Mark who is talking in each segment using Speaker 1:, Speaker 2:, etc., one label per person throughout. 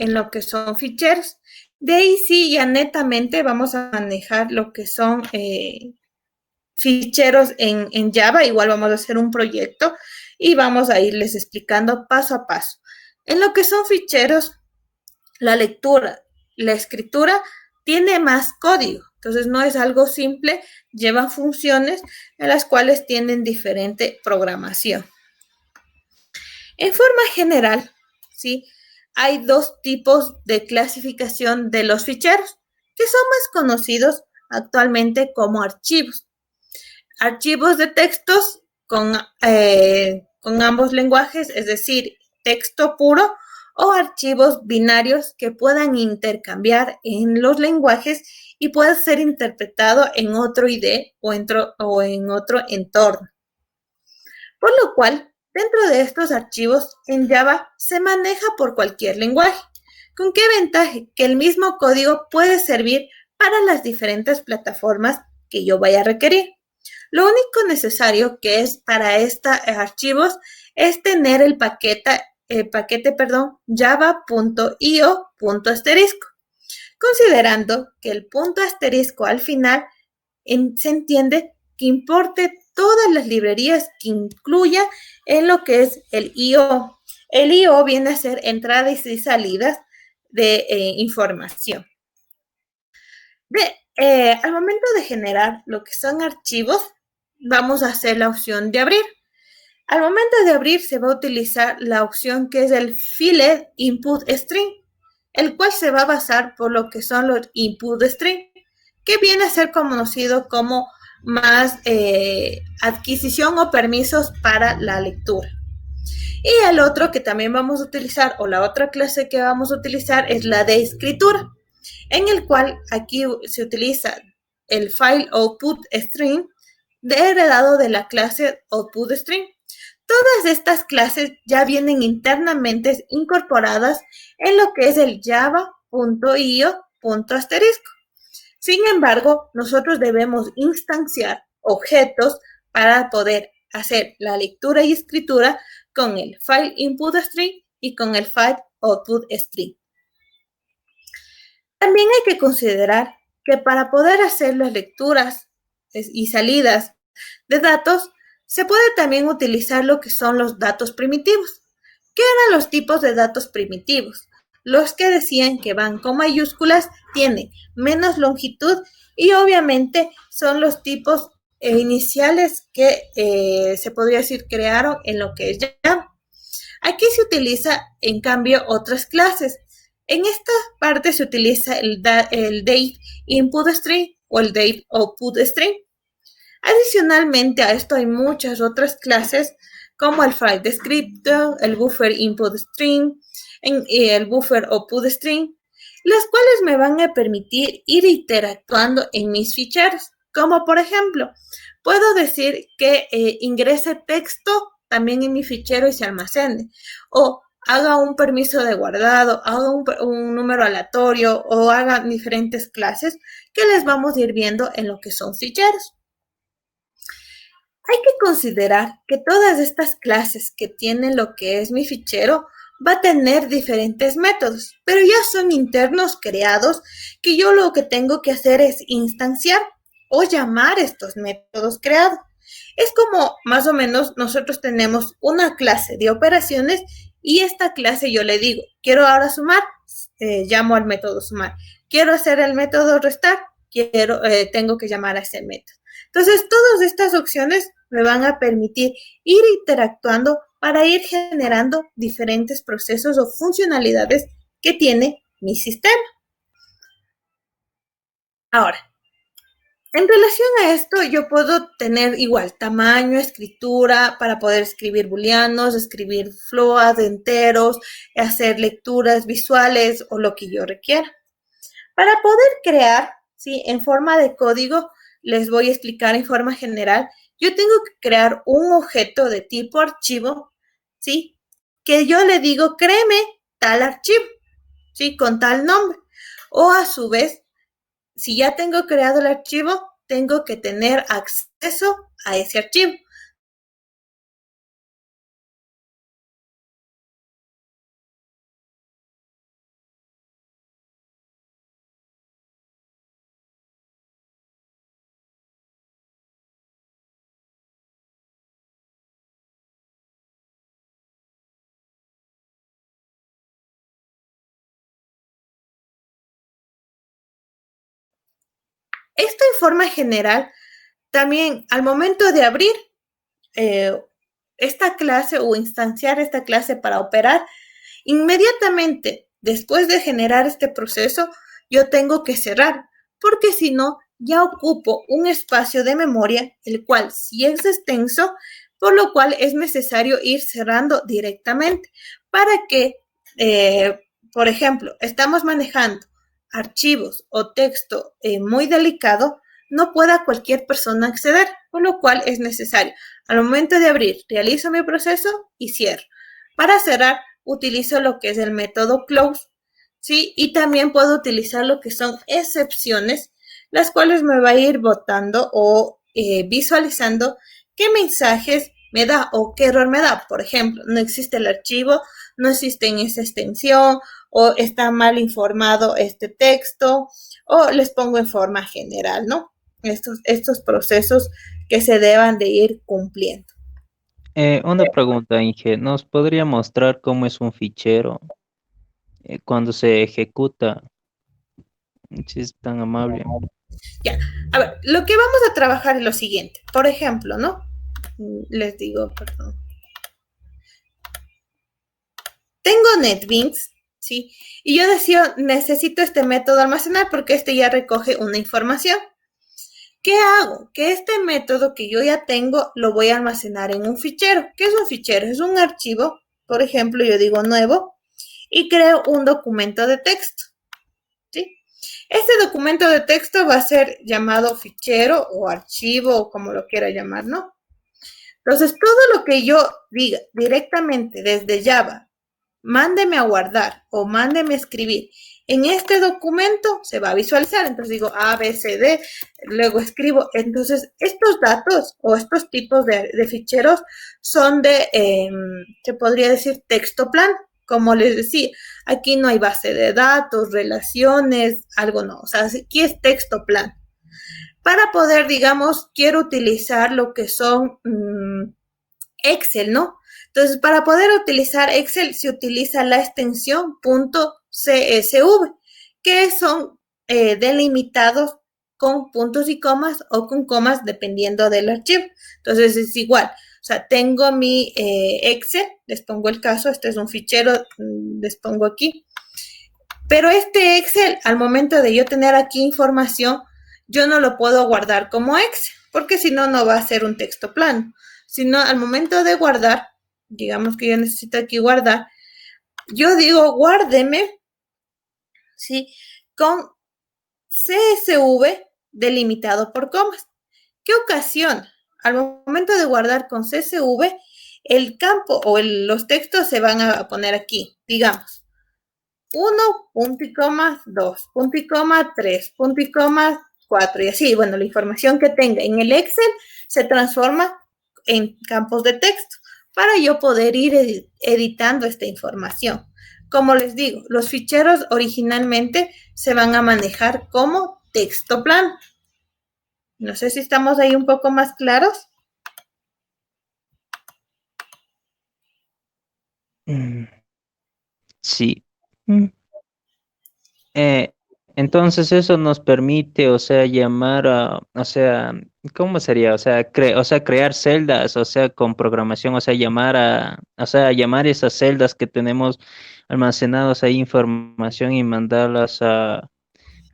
Speaker 1: en lo que son ficheros. De ahí sí, ya netamente vamos a manejar lo que son ficheros en Java. Igual vamos a hacer un proyecto y vamos a irles explicando paso a paso. En lo que son ficheros, la lectura, la escritura tiene más código. Entonces no es algo simple, lleva funciones en las cuales tienen diferente programación. En forma general, ¿sí? Hay dos tipos de clasificación de los ficheros, que son más conocidos actualmente como archivos. Archivos de textos con ambos lenguajes, es decir, texto puro, o archivos binarios que puedan intercambiar en los lenguajes y pueda ser interpretado en otro IDE o en otro entorno. Por lo cual, dentro de estos archivos en Java se maneja por cualquier lenguaje. ¿Con qué ventaja? Que el mismo código puede servir para las diferentes plataformas que yo vaya a requerir. Lo único necesario que es para estos archivos es tener el paquete java.io asterisco, considerando que el punto asterisco al final se entiende que importe todas las librerías que incluya en lo que es el I.O. El I.O. viene a ser entradas y salidas de información. Al momento de generar lo que son archivos, vamos a hacer la opción de abrir. Al momento de abrir se va a utilizar la opción que es el File Input String, el cual se va a basar por lo que son los input string, que viene a ser conocido como más adquisición o permisos para la lectura. Y el otro que también vamos a utilizar, o la otra clase que vamos a utilizar, es la de escritura, en el cual aquí se utiliza el file output string heredado de la clase output string. Todas estas clases ya vienen internamente incorporadas en lo que es el java.io asterisco. Sin embargo, nosotros debemos instanciar objetos para poder hacer la lectura y escritura con el file input string y con el file output string. También hay que considerar que para poder hacer las lecturas y salidas de datos, se puede también utilizar lo que son los datos primitivos. ¿Qué eran los tipos de datos primitivos? Los que decían que van con mayúsculas, tienen menos longitud y obviamente son los tipos iniciales que se podría decir crearon en lo que es Java. Aquí se utiliza en cambio otras clases. En esta parte se utiliza el date input string o el date output string. Adicionalmente a esto hay muchas otras clases como el file descriptor, el buffer input string y el buffer output string, las cuales me van a permitir ir interactuando en mis ficheros. Como por ejemplo, puedo decir que ingrese texto también en mi fichero y se almacene, o haga un permiso de guardado, haga un número aleatorio o haga diferentes clases que les vamos a ir viendo en lo que son ficheros. Hay que considerar que todas estas clases que tienen lo que es mi fichero va a tener diferentes métodos, pero ya son internos creados que yo lo que tengo que hacer es instanciar o llamar estos métodos creados. Es como más o menos nosotros tenemos una clase de operaciones y esta clase yo le digo, quiero ahora sumar, llamo al método sumar. Quiero hacer el método restar, tengo que llamar a ese método. Entonces, todas estas opciones me van a permitir ir interactuando para ir generando diferentes procesos o funcionalidades que tiene mi sistema. Ahora, en relación a esto, yo puedo tener igual tamaño, escritura, para poder escribir booleanos, escribir float, enteros, hacer lecturas visuales o lo que yo requiera. Para poder crear, ¿sí? En forma de código, les voy a explicar en forma general, yo tengo que crear un objeto de tipo archivo, ¿sí? Que yo le digo, créeme tal archivo, ¿sí? Con tal nombre. O a su vez, si ya tengo creado el archivo, tengo que tener acceso a ese archivo. Esto en forma general, también al momento de abrir esta clase o instanciar esta clase para operar, inmediatamente después de generar este proceso, yo tengo que cerrar, porque si no, ya ocupo un espacio de memoria, el cual sí es extenso, por lo cual es necesario ir cerrando directamente para que, por ejemplo, estamos manejando archivos o texto muy delicado, no pueda cualquier persona acceder, por lo cual es necesario. Al momento de abrir, realizo mi proceso y cierro. Para cerrar, utilizo lo que es el método close, ¿sí? Y también puedo utilizar lo que son excepciones, las cuales me va a ir botando o visualizando qué mensajes me da o qué error me da. Por ejemplo, no existe el archivo, no existe en esa extensión, o está mal informado este texto, o les pongo en forma general, ¿no? Estos procesos que se deban de ir cumpliendo.
Speaker 2: Una pregunta, Inge. ¿Nos podría mostrar cómo es un fichero cuando se ejecuta? Si es tan amable.
Speaker 1: Ya, a ver, lo que vamos a trabajar es lo siguiente. Por ejemplo, ¿no? Les digo, perdón. Tengo NetBeans, ¿sí? Y yo decía, necesito este método almacenar porque este ya recoge una información. ¿Qué hago? Que este método que yo ya tengo lo voy a almacenar en un fichero. ¿Qué es un fichero? Es un archivo, por ejemplo, yo digo nuevo y creo un documento de texto, ¿sí? Este documento de texto va a ser llamado fichero o archivo o como lo quiera llamar, ¿no? Entonces, todo lo que yo diga directamente desde Java, mándeme a guardar o mándeme a escribir en este documento, se va a visualizar. Entonces digo A, B, C, D, luego escribo. Entonces, estos datos o estos tipos de ficheros son de, se podría decir, texto plan. Como les decía, aquí no hay base de datos, relaciones, algo no. O sea, aquí es texto plan. Para poder, digamos, quiero utilizar lo que son Excel, ¿no? Entonces, para poder utilizar Excel se utiliza la extensión .csv, que son delimitados con puntos y comas o con comas dependiendo del archivo. Entonces, es igual. O sea, tengo mi Excel, les pongo el caso, este es un fichero, les pongo aquí. Pero este Excel, al momento de yo tener aquí información, yo no lo puedo guardar como Excel, porque si no, no va a ser un texto plano. Sino al momento de guardar, digamos que yo necesito aquí guardar, yo digo guárdeme, ¿sí? Con CSV delimitado por comas. ¿Qué ocasión? Al momento de guardar con CSV, el campo o los textos se van a poner aquí, digamos. 1, punto y coma, 2, punto y coma, 3, punto y coma, 4 y así. Bueno, la información que tenga en el Excel se transforma en campos de texto para yo poder ir editando esta información. Como les digo, los ficheros originalmente se van a manejar como texto plano. No sé si estamos ahí un poco más claros.
Speaker 2: Mm, sí. Mm. Eh, entonces eso nos permite, o sea, llamar a, o sea, ¿cómo sería? O sea, o sea, crear celdas, o sea, con programación, o sea, llamar a, o sea, llamar esas celdas que tenemos almacenados ahí información y mandarlas a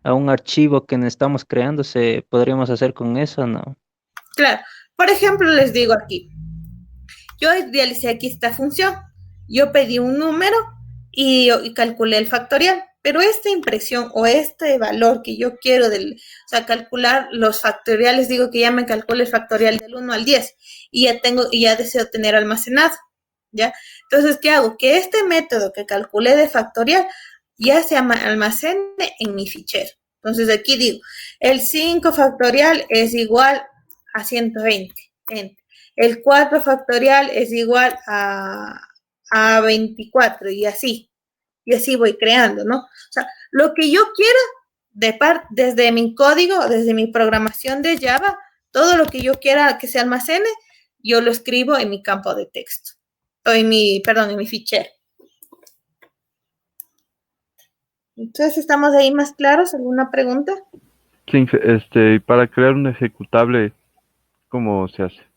Speaker 2: un archivo que estamos creando, ¿se podríamos hacer con eso, no?
Speaker 1: Claro, por ejemplo, les digo aquí, yo realicé aquí esta función. Yo pedí un número y calculé el factorial, pero esta impresión o este valor que yo quiero o sea, calcular los factoriales, digo que ya me calcule el factorial del 1 al 10 y ya deseo tener almacenado, ¿ya? Entonces, ¿qué hago? Que este método que calculé de factorial ya se almacene en mi fichero. Entonces, aquí digo, el 5 factorial es igual a 120. El 4 factorial es igual a 24 y así voy creando, ¿no? O sea, lo que yo quiera desde mi código, desde mi programación de Java, todo lo que yo quiera que se almacene, yo lo escribo en mi campo de texto, o perdón, en mi fichero. Entonces, ¿estamos ahí más claros? ¿Alguna pregunta?
Speaker 3: Sí, y para crear un ejecutable, ¿cómo se hace?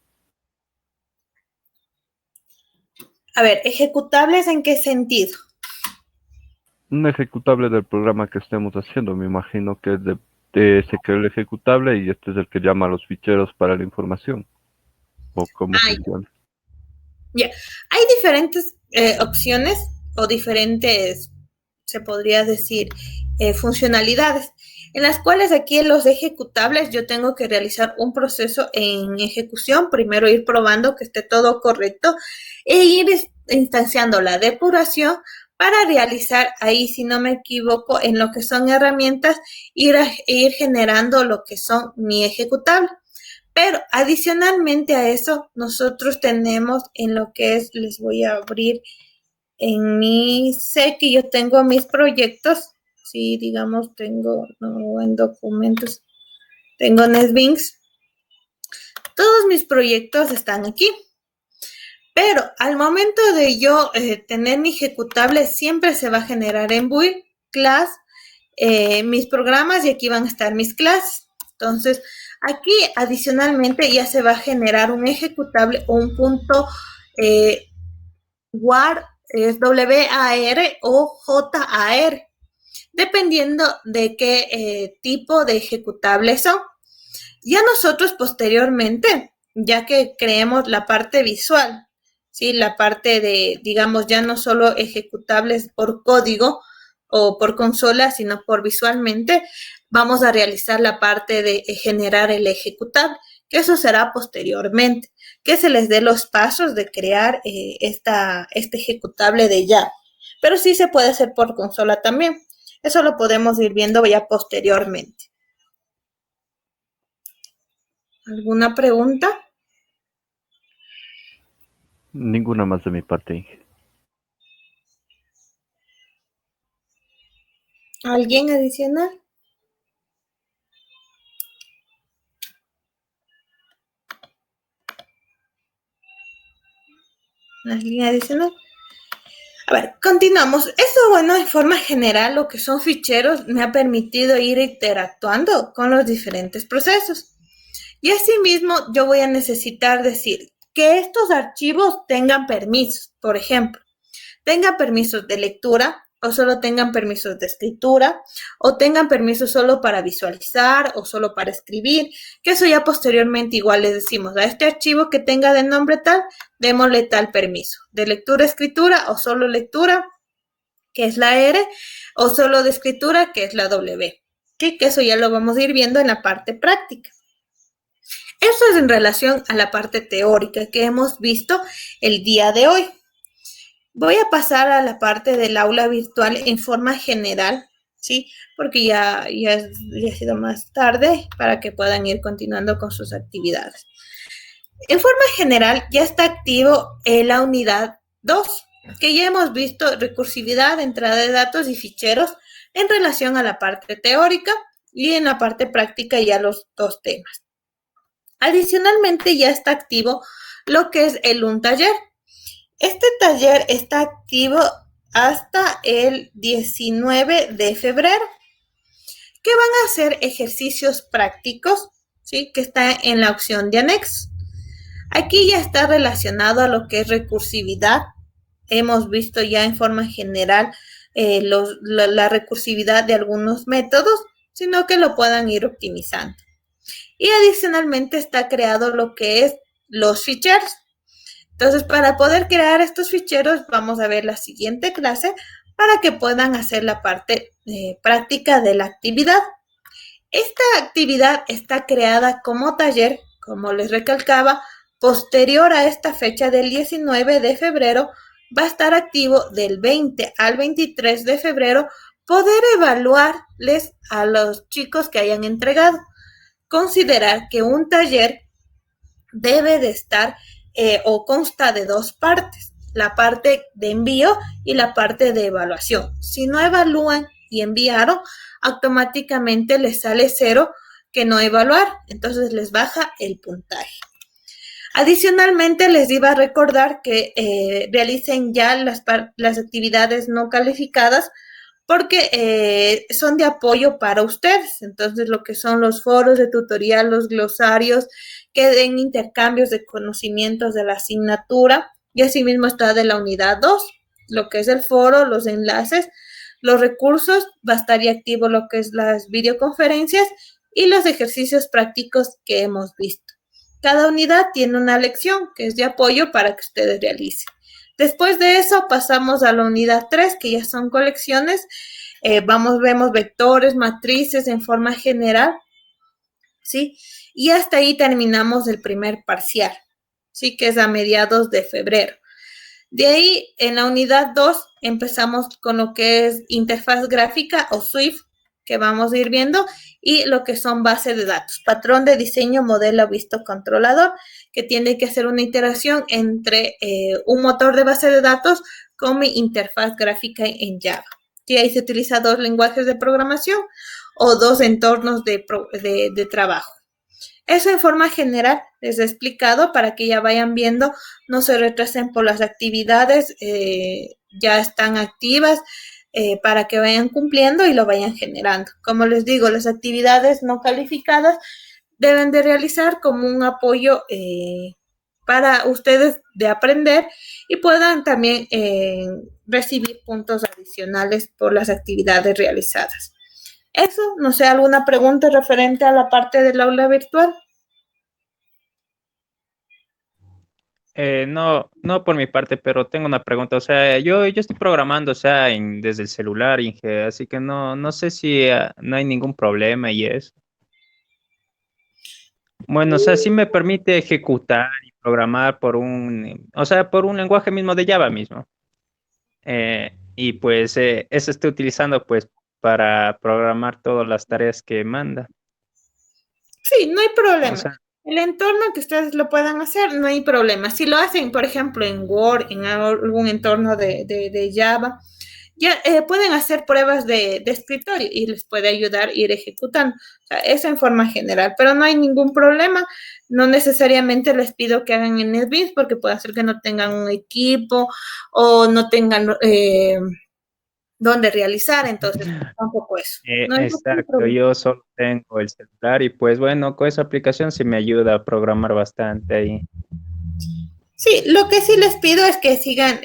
Speaker 1: A ver, ¿ejecutables en qué sentido?
Speaker 3: Un ejecutable del programa que estemos haciendo, me imagino que es se crea el ejecutable y este es el que llama a los ficheros para la información, o cómo
Speaker 1: Ah,
Speaker 3: funciona.
Speaker 1: ya. Hay diferentes opciones o diferentes, se podría decir, funcionalidades, en las cuales aquí en los ejecutables yo tengo que realizar un proceso en ejecución, primero ir probando que esté todo correcto e ir instanciando la depuración para realizar ahí, si no me equivoco, en lo que son herramientas, ir generando lo que son mi ejecutable. Pero adicionalmente a eso, nosotros tenemos en lo que es, les voy a abrir en mi, sé que yo tengo mis proyectos, sí, digamos, tengo, no, en documentos, tengo NetBeans, todos mis proyectos están aquí. Pero al momento de yo tener mi ejecutable, siempre se va a generar en build class mis programas y aquí van a estar mis clases. Entonces, aquí adicionalmente ya se va a generar un ejecutable o un punto WAR, es WAR o JAR, dependiendo de qué tipo de ejecutables son. Ya nosotros posteriormente, ya que creemos la parte visual, ¿sí? La parte de, digamos, ya no solo ejecutables por código o por consola, sino por visualmente, vamos a realizar la parte de generar el ejecutable, que eso será posteriormente, que se les dé los pasos de crear este ejecutable de ya. Pero sí se puede hacer por consola también. Eso lo podemos ir viendo ya posteriormente. ¿Alguna pregunta?
Speaker 3: Ninguna más de mi parte, Inge.
Speaker 1: ¿Alguien adicional? ¿Alguien adicional? A ver, continuamos. Esto, bueno, en forma general, lo que son ficheros me ha permitido ir interactuando con los diferentes procesos. Y asimismo, yo voy a necesitar decir que estos archivos tengan permisos. Por ejemplo, tengan permisos de lectura o solo tengan permisos de escritura o tengan permisos solo para visualizar o solo para escribir, que eso ya posteriormente igual le decimos a este archivo que tenga de nombre tal, démosle tal permiso, de lectura, escritura o solo lectura, que es la R, o solo de escritura, que es la W. ¿Sí? Que eso ya lo vamos a ir viendo en la parte práctica. Eso es en relación a la parte teórica que hemos visto el día de hoy. Voy a pasar a la parte del aula virtual en forma general, ¿sí? Porque ya ha sido más tarde para que puedan ir continuando con sus actividades. En forma general, ya está activo la unidad 2, que ya hemos visto recursividad, entrada de datos y ficheros en relación a la parte teórica y en la parte práctica ya los dos temas. Adicionalmente, ya está activo lo que es el un taller. Este taller está activo hasta el 19 de febrero, que van a hacer ejercicios prácticos, ¿sí? Que está en la opción de anexo. Aquí ya está relacionado a lo que es recursividad. Hemos visto ya en forma general la recursividad de algunos métodos, sino que lo puedan ir optimizando. Y adicionalmente está creado lo que es los ficheros. Entonces, para poder crear estos ficheros, vamos a ver la siguiente clase para que puedan hacer la parte práctica de la actividad. Esta actividad está creada como taller, como les recalcaba, posterior a esta fecha del 19 de febrero, va a estar activo del 20 al 23 de febrero, poder evaluarles a los chicos que hayan entregado. Considerar que un taller debe de estar o consta de dos partes, la parte de envío y la parte de evaluación. Si no evalúan y enviaron, automáticamente les sale 0 que no evaluar, entonces les baja el puntaje. Adicionalmente, les iba a recordar que realicen ya las actividades no calificadas porque son de apoyo para ustedes. Entonces, lo que son los foros de tutorial, los glosarios, que den intercambios de conocimientos de la asignatura, y asimismo está de la unidad 2, lo que es el foro, los enlaces, los recursos, va a estar ya activo lo que es las videoconferencias y los ejercicios prácticos que hemos visto. Cada unidad tiene una lección que es de apoyo para que ustedes realicen. Después de eso pasamos a la unidad 3, que ya son colecciones. Vemos vectores, matrices en forma general, ¿sí? Y hasta ahí terminamos el primer parcial, ¿sí? Que es a mediados de febrero. De ahí, en la unidad 2, empezamos con lo que es interfaz gráfica o SWIFT, que vamos a ir viendo, y lo que son bases de datos, patrón de diseño, modelo visto controlador, que tiene que hacer una iteración entre un motor de base de datos con mi interfaz gráfica en Java. Y ahí se utiliza 2 lenguajes de programación o 2 entornos de trabajo. Eso en forma general les he explicado para que ya vayan viendo, no se retrasen por las actividades, ya están activas, para que vayan cumpliendo y lo vayan generando. Como les digo, las actividades no calificadas deben de realizar como un apoyo para ustedes de aprender y puedan también recibir puntos adicionales por las actividades realizadas. Eso, no sé, ¿alguna pregunta referente a la parte del aula virtual?
Speaker 2: No por mi parte, pero tengo una pregunta. O sea, yo estoy programando, o sea, desde el celular, Inge, así que no sé si no hay ningún problema y eso. Bueno, o sea, sí me permite ejecutar y programar por un lenguaje mismo de Java mismo. Y pues eso estoy utilizando pues para programar todas las tareas que manda.
Speaker 1: Sí, no hay problema.
Speaker 2: O sea,
Speaker 1: el entorno que ustedes lo puedan hacer, no hay problema. Si lo hacen, por ejemplo, en Word, en algún entorno de Java, ya pueden hacer pruebas de escritorio y les puede ayudar a ir ejecutando. O sea, eso en forma general, pero no hay ningún problema. No necesariamente les pido que hagan en NetBeans porque puede ser que no tengan un equipo o no tengan donde realizar, entonces tampoco eso. No hay ningún
Speaker 2: exacto,
Speaker 1: problema.
Speaker 2: yo solo tengo el celular y pues bueno, con esa aplicación sí me ayuda a programar bastante ahí.
Speaker 1: Sí, lo que sí les pido es que sigan,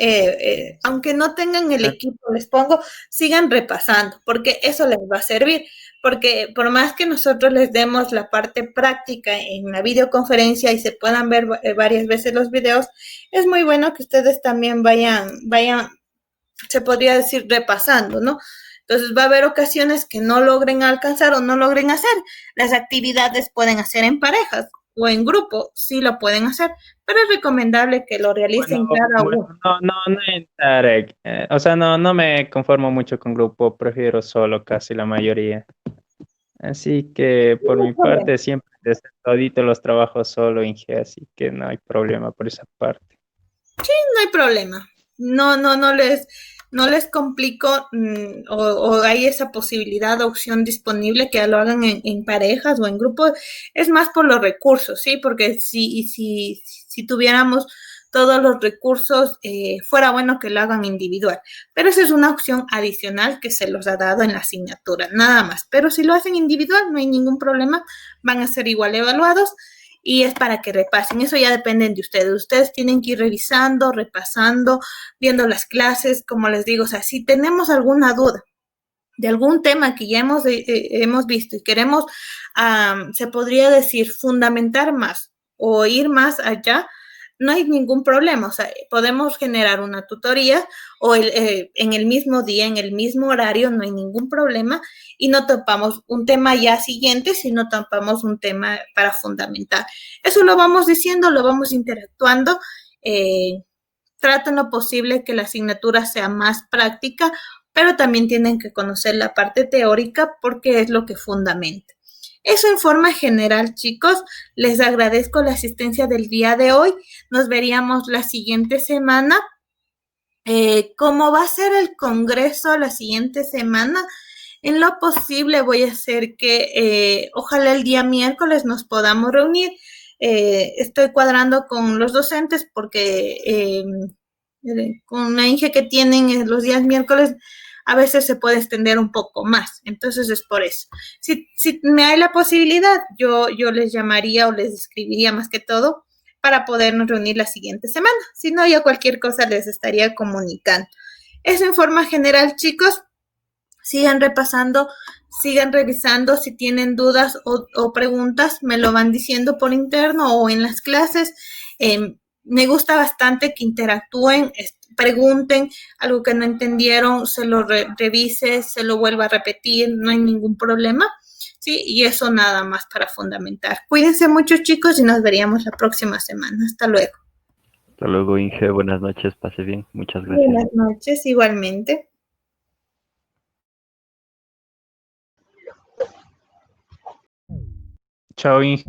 Speaker 1: aunque no tengan el equipo, les pongo, sigan repasando, porque eso les va a servir. Porque por más que nosotros les demos la parte práctica en la videoconferencia y se puedan ver varias veces los videos, es muy bueno que ustedes también vayan, se podría decir, repasando, ¿no? Entonces va a haber ocasiones que no logren alcanzar o no logren hacer. Las actividades pueden hacer en parejas o en grupo, sí lo pueden hacer, pero es recomendable que lo realicen cada uno.
Speaker 2: No entrar, o sea, no me conformo mucho con grupo, prefiero solo casi la mayoría. Así que por
Speaker 1: No hay
Speaker 2: mi
Speaker 1: problema.
Speaker 2: parte siempre desde todito los trabajos solo, Inge, así que no hay problema por esa parte.
Speaker 1: No hay problema. No les complico o hay esa posibilidad o opción disponible que lo hagan en parejas o en grupos. Es más por los recursos, ¿sí? Porque si tuviéramos todos los recursos, fuera bueno que lo hagan individual. Pero esa es una opción adicional que se los ha dado en la asignatura, nada más. Pero si lo hacen individual, no hay ningún problema, van a ser igual evaluados y es para que repasen. Eso ya depende de ustedes. Ustedes tienen que ir revisando, repasando, viendo las clases, como les digo, o sea, si tenemos alguna duda de algún tema que ya hemos visto y queremos, se podría decir, fundamentar más o ir más allá, no hay ningún problema. O sea, podemos generar una tutoría o en el mismo día, en el mismo horario, no hay ningún problema y no topamos un tema ya siguiente, sino topamos un tema para fundamentar. Eso lo vamos diciendo, lo vamos interactuando. Traten lo posible que la asignatura sea más práctica, pero también tienen que conocer la parte teórica porque es lo que fundamenta. Eso en forma general, chicos. Les agradezco la asistencia del día de hoy. Nos veríamos la siguiente semana. ¿Cómo va a ser el congreso la siguiente semana? En lo posible voy a hacer que ojalá el día miércoles nos podamos reunir. Estoy cuadrando con los docentes porque con la Inge que tienen los días miércoles a veces se puede extender un poco más. Entonces es por eso. Si me hay la posibilidad, yo les llamaría o les escribiría más que todo para podernos reunir la siguiente semana. Si no, ya cualquier cosa les estaría comunicando. Eso en forma general, chicos. Sigan repasando, sigan revisando. Si tienen dudas o preguntas, me lo van diciendo por interno o en las clases. Me gusta bastante que interactúen, pregunten algo que no entendieron, se lo revise, se lo vuelva a repetir, no hay ningún problema. Sí, y eso nada más para fundamentar. Cuídense mucho, chicos, y nos veríamos la próxima semana. Hasta luego.
Speaker 3: Hasta luego, Inge. Buenas noches. Pase bien. Muchas gracias.
Speaker 1: Buenas noches, igualmente.
Speaker 2: Chao, Inge.